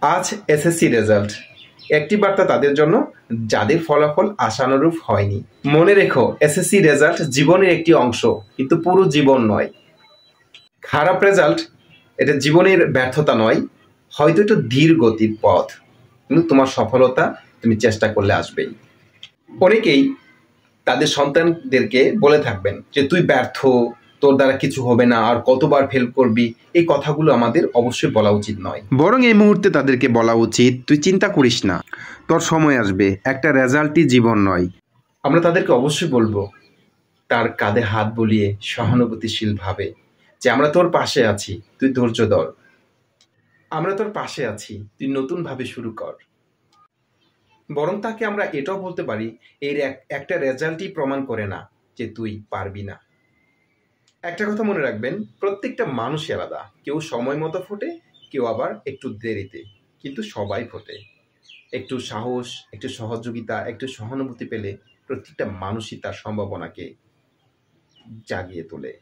আজ SSC result, একটি বার্তা তাদের জন্য যাদের ফলাফল আশানুরূপ হয়নি। মনে রেখো, এসএসসি রেজাল্ট জীবনের একটি অংশ, কিন্তু পুরো জীবন নয়। খারাপ রেজাল্ট এটা জীবনের ব্যর্থতা নয়, হয়তো এটা ধীর গতির পথ, কিন্তু তোমার সফলতা তুমি চেষ্টা করলে আসবেই। অনেকেই তাদের সন্তানদেরকে বলে থাকবেন যে তুই ব্যর্থ, তোর দ্বারা কিছু হবে না, আর কতবার ফেল করবি। এই কথাগুলো আমাদের অবশ্যই বলা উচিত নয়, বরং এই মুহূর্তে তাদেরকে বলা উচিত তুই চিন্তা করিস না, তোর সময় আসবে, একটা রেজাল্টই জীবন নয়। আমরা তাদেরকে অবশ্যই বলবো, তার কাঁধে হাত বুলিয়ে সহানুভূতিশীল ভাবে, যে আমরা তোর পাশে আছি, তুই ধৈর্য ধর, আমরা তোর পাশে আছি, তুই নতুন ভাবে শুরু কর। বরং তাকে আমরা এটাও বলতে পারি, এর একটা রেজাল্টই প্রমাণ করে না যে তুই পারবি না। একটা কথা মনে রাখবেন, প্রত্যেকটা মানুষই আলাদা, কেউ সময় মতো ফোটে, কেউ আবার একটু দেরিতে, কিন্তু সবাই ফোটে। একটু সাহস, একটু সহযোগিতা, একটু সহানুভূতি পেলে প্রত্যেকটা মানুষই তার সম্ভাবনাকে জাগিয়ে তোলে।